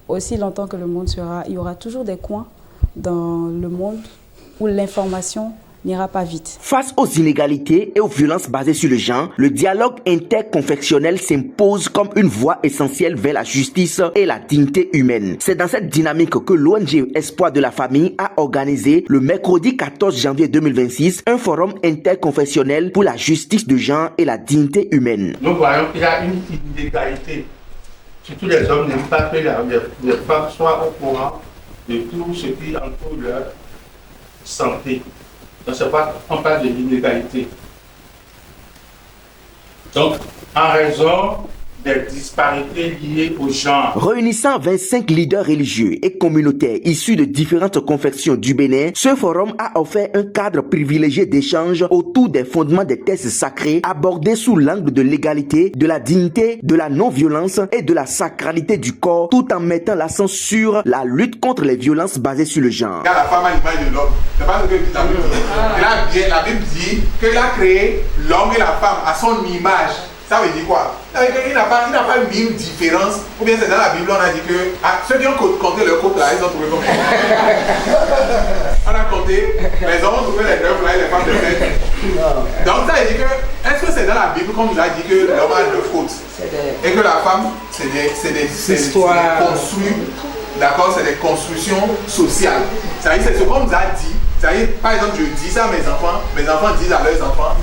aussi longtemps que le monde sera, il y aura toujours des coins dans le monde où l'information n'ira pas vite. Face aux inégalités et aux violences basées sur le genre, le dialogue interconfessionnel s'impose comme une voie essentielle vers la justice et la dignité humaine. C'est dans cette dynamique que l'ONG Espoir de la famille a organisé le mercredi 14 janvier 2026 un forum interconfessionnel pour la justice de genre et la dignité humaine. Nous voyons qu'il y a une inégalité. Surtout les hommes n'aiment pas que les femmes soient au courant de tout ce qui entoure leur santé. Donc, c'est pas on parle de l'inégalité. Donc, en raison des disparités liées au genre. Réunissant 25 leaders religieux et communautaires issus de différentes confessions du Bénin, ce forum a offert un cadre privilégié d'échange autour des fondements des textes sacrés abordés sous l'angle de l'égalité, de la dignité, de la non-violence et de la sacralité du corps, tout en mettant l'accent sur la lutte contre les violences basées sur le genre. La femme à l'image de l'homme. C'est pas ce que la Bible dit. La Bible dit qu'elle a créé l'homme et la femme à son image. Ça veut dire quoi? Il n'a pas mis une différence. Ou bien c'est dans la Bible, on a dit que ceux qui ont compté leur côte là, ils ont trouvé combien? On a compté, les hommes ont trouvé les 9 là et les femmes les 7. Donc ça veut dire que, est-ce que c'est dans la Bible qu'on nous a dit que l'homme a 9 côtes? Et que la femme, c'est des construits, d'accord, c'est des constructions sociales. C'est ce qu'on nous a dit. Par exemple, je dis ça à mes enfants disent à leurs enfants,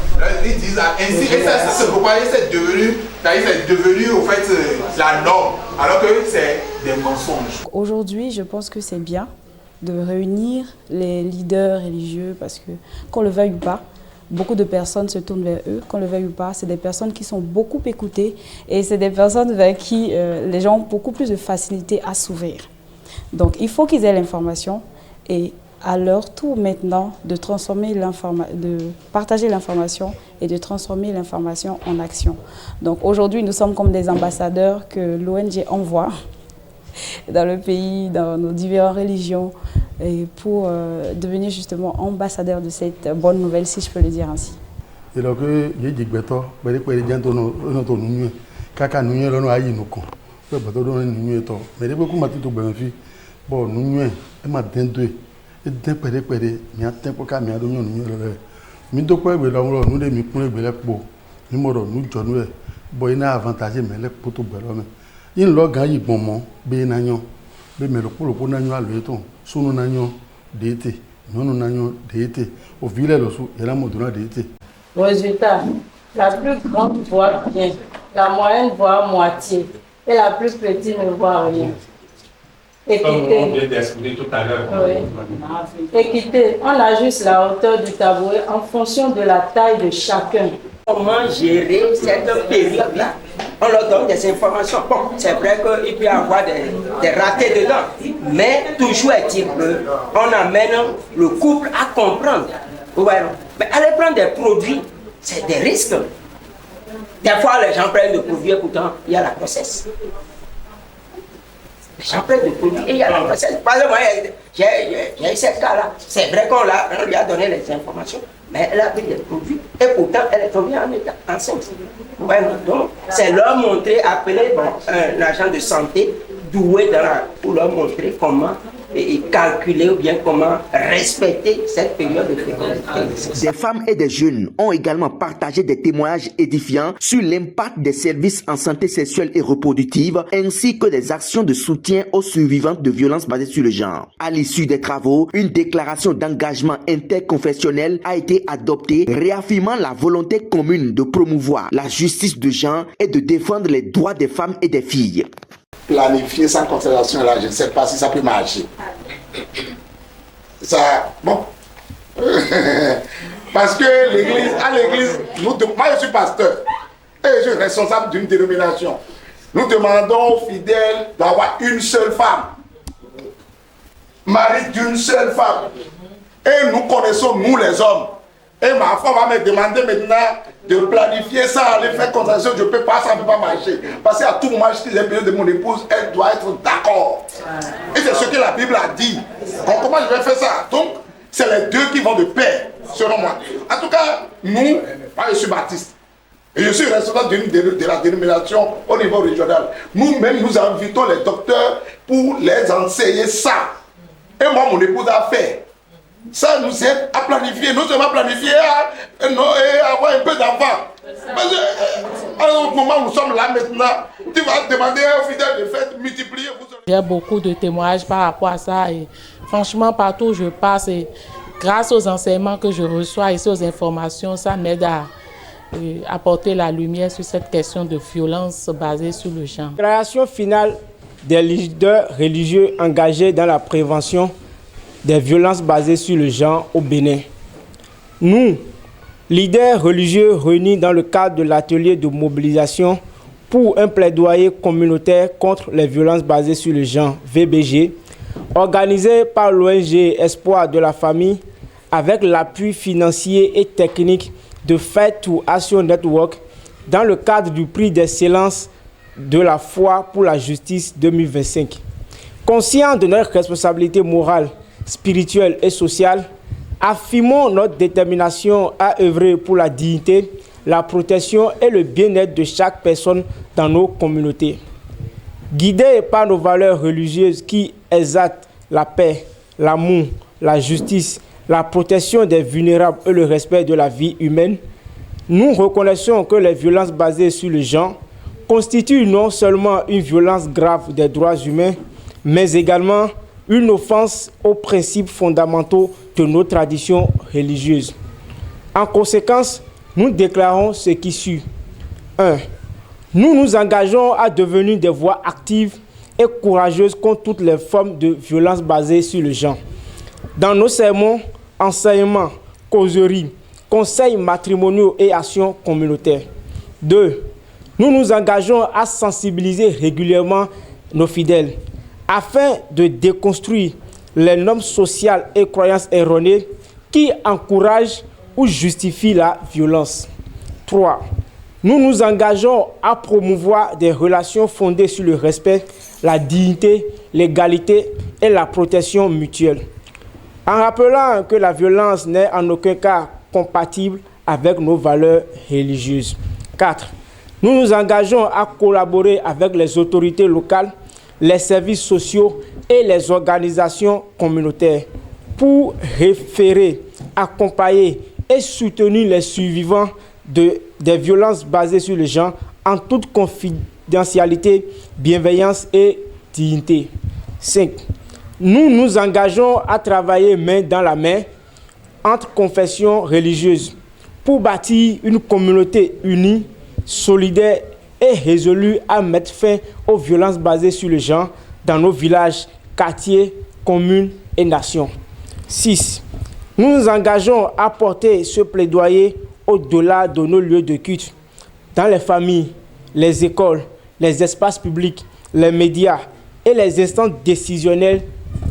ils disent ainsi, et ça c'est pourquoi c'est devenu au fait la norme, alors que c'est des mensonges. Aujourd'hui, je pense que c'est bien de réunir les leaders religieux parce que, qu'on le veuille ou pas, beaucoup de personnes se tournent vers eux. Qu'on le veuille ou pas, c'est des personnes qui sont beaucoup écoutées et c'est des personnes vers qui les gens ont beaucoup plus de facilité à s'ouvrir. Donc, il faut qu'ils aient l'information et à leur tour maintenant de partager l'information et de transformer l'information en action. Donc aujourd'hui, nous sommes comme des ambassadeurs que l'ONG envoie dans le pays, dans nos différentes religions, et pour devenir justement ambassadeurs de cette bonne nouvelle, si je peux le dire ainsi. Et donc, il y a des gens eden pere mi aten ko ka mi ado nyonu nyo le mi do ko egbe lo nu de mi kun egbe le po mi mo ro nu jonu e bo ina avantage me le po to gbe lo me yin lo gan yi gbon mo be na yan be me lo po na yan alo eto sunu na yan deete nyonu na yan deete o vile lo su era mo dona deete. Résultat, la plus grande voit bien, la moyenne voit moitié et la plus petite ne voit rien. Équité. Tout à l'heure. Oui. Équité, on ajuste la hauteur du tabouret en fonction de la taille de chacun. Comment gérer cette période-là? On leur donne des informations. Bon, c'est vrai qu'il peut y avoir des ratés dedans, mais toujours est-il qu'on amène le couple à comprendre. Ouais, mais aller prendre des produits, c'est des risques. Des fois, les gens prennent des produits et pourtant, il y a la grossesse. J'en prends des produits et il y a la grossesse. Par exemple, j'ai eu ce cas-là. C'est vrai qu'on lui a donné les informations, mais elle a pris des produits et pourtant elle est tombée enceinte. Ouais, donc, c'est leur montrer, appeler un agent de santé doué pour leur montrer comment calculer ou bien comment respecter cette période de fécondité. Des femmes et des jeunes ont également partagé des témoignages édifiants sur l'impact des services en santé sexuelle et reproductive ainsi que des actions de soutien aux survivantes de violences basées sur le genre. À l'issue des travaux, une déclaration d'engagement interconfessionnel a été adoptée réaffirmant la volonté commune de promouvoir la justice de genre et de défendre les droits des femmes et des filles. Planifier sans considération là, je ne sais pas si ça peut marcher. Ça, bon. Parce que à l'église, moi je suis pasteur et je suis responsable d'une dénomination. Nous demandons aux fidèles d'avoir une seule femme, mari d'une seule femme. Et nous connaissons, nous les hommes. Et ma femme va me demander maintenant de planifier ça, aller faire consultation, je ne peux pas, ça ne peut pas marcher. Parce qu'à tout moment, je dis les besoins de mon épouse, elle doit être d'accord. Et c'est ce que la Bible a dit. Donc comment je vais faire ça? Donc, c'est les deux qui vont de pair, selon moi. En tout cas, nous, moi je suis baptiste. Et je suis responsable de la dénomination au niveau régional. Nous-mêmes, nous invitons les docteurs pour les enseigner ça. Et moi, mon épouse a fait. Ça nous aide à planifier, non seulement planifier, et avoir un peu d'enfants. À un autre moment, nous sommes là maintenant. Tu vas demander aux fidèles de faire multiplier. J'ai beaucoup de témoignages par rapport à ça. Et franchement, partout où je passe, et grâce aux enseignements que je reçois et aux informations, ça m'aide à apporter la lumière sur cette question de violence basée sur le genre. Déclaration finale des leaders religieux engagés dans la prévention des violences basées sur le genre au Bénin. Nous, leaders religieux réunis dans le cadre de l'atelier de mobilisation pour un plaidoyer communautaire contre les violences basées sur le genre, VBG, organisé par l'ONG Espoir de la famille avec l'appui financier et technique de Faith to Action Network dans le cadre du prix d'excellence de la foi pour la justice 2025. Conscients de notre responsabilité morale, spirituelle et sociale, affirmons notre détermination à œuvrer pour la dignité, la protection et le bien-être de chaque personne dans nos communautés. Guidés par nos valeurs religieuses qui exaltent la paix, l'amour, la justice, la protection des vulnérables et le respect de la vie humaine, nous reconnaissons que les violences basées sur le genre constituent non seulement une violence grave des droits humains, mais également une offense aux principes fondamentaux de nos traditions religieuses. En conséquence, nous déclarons ce qui suit. 1. Nous nous engageons à devenir des voix actives et courageuses contre toutes les formes de violence basées sur le genre. Dans nos sermons, enseignements, causeries, conseils matrimoniaux et actions communautaires. 2. Nous nous engageons à sensibiliser régulièrement nos fidèles afin de déconstruire les normes sociales et croyances erronées qui encouragent ou justifient la violence. 3. Nous nous engageons à promouvoir des relations fondées sur le respect, la dignité, l'égalité et la protection mutuelle, en rappelant que la violence n'est en aucun cas compatible avec nos valeurs religieuses. 4. Nous nous engageons à collaborer avec les autorités locales, les services sociaux et les organisations communautaires pour référer, accompagner et soutenir les survivants des violences basées sur le genre en toute confidentialité, bienveillance et dignité. 5. Nous nous engageons à travailler main dans la main entre confessions religieuses pour bâtir une communauté unie, solidaire et résolue à mettre fin aux violences basées sur le genre dans nos villages, quartiers, communes et nations. 6. Nous nous engageons à porter ce plaidoyer au-delà de nos lieux de culte, dans les familles, les écoles, les espaces publics, les médias et les instances décisionnelles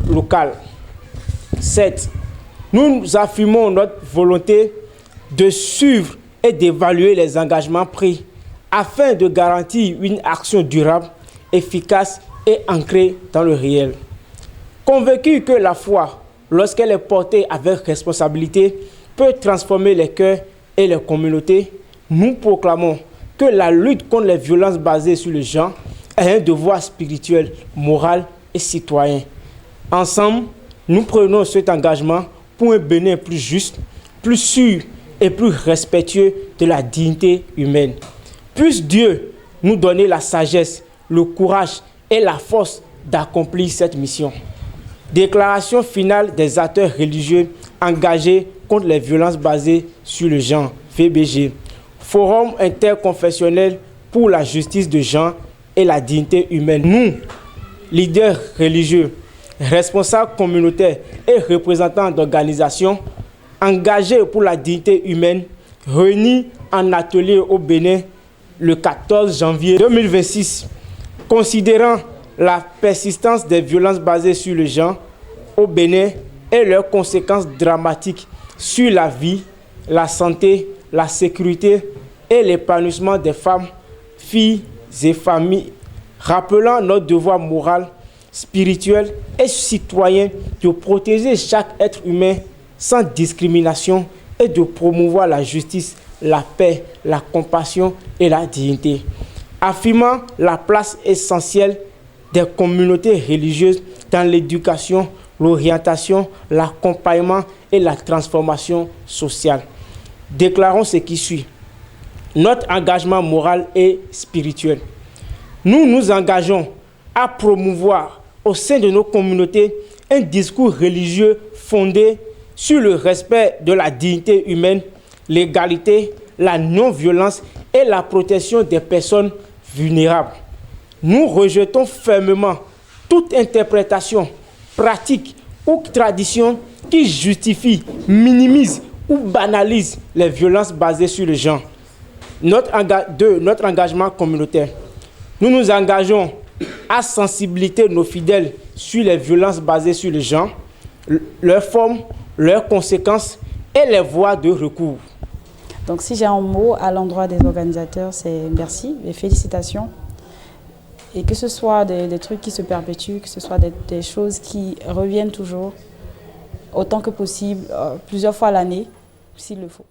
locales. 7. Nous affirmons notre volonté de suivre et d'évaluer les engagements pris afin de garantir une action durable, efficace et ancrée dans le réel. Convaincus que la foi, lorsqu'elle est portée avec responsabilité, peut transformer les cœurs et les communautés, nous proclamons que la lutte contre les violences basées sur le genre est un devoir spirituel, moral et citoyen. Ensemble, nous prenons cet engagement pour un Bénin plus juste, plus sûr et plus respectueux de la dignité humaine. Puisse Dieu nous donner la sagesse, le courage et la force d'accomplir cette mission. Déclaration finale des acteurs religieux engagés contre les violences basées sur le genre, VBG. Forum interconfessionnel pour la justice de genre et la dignité humaine. Nous, leaders religieux, responsables communautaires et représentants d'organisations engagés pour la dignité humaine, réunis en atelier au Bénin le 14 janvier 2026, considérant la persistance des violences basées sur le genre au Bénin et leurs conséquences dramatiques sur la vie, la santé, la sécurité et l'épanouissement des femmes, filles et familles, rappelant notre devoir moral, spirituel et citoyen de protéger chaque être humain sans discrimination et de promouvoir la justice, la paix, la compassion et la dignité, affirmant la place essentielle des communautés religieuses dans l'éducation, l'orientation, l'accompagnement et la transformation sociale. Déclarons ce qui suit. Notre engagement moral et spirituel. Nous nous engageons à promouvoir au sein de nos communautés un discours religieux fondé sur le respect de la dignité humaine, l'égalité, la non-violence et la protection des personnes vulnérables. Nous rejetons fermement toute interprétation, pratique ou tradition qui justifie, minimise ou banalise les violences basées sur le genre. Notre engagement communautaire. Nous nous engageons à sensibiliser nos fidèles sur les violences basées sur le genre, leurs formes, leurs conséquences et les voies de recours. Donc si j'ai un mot à l'endroit des organisateurs, c'est merci et félicitations. Et que ce soit des trucs qui se perpétuent, que ce soit des choses qui reviennent toujours, autant que possible, plusieurs fois l'année, s'il le faut.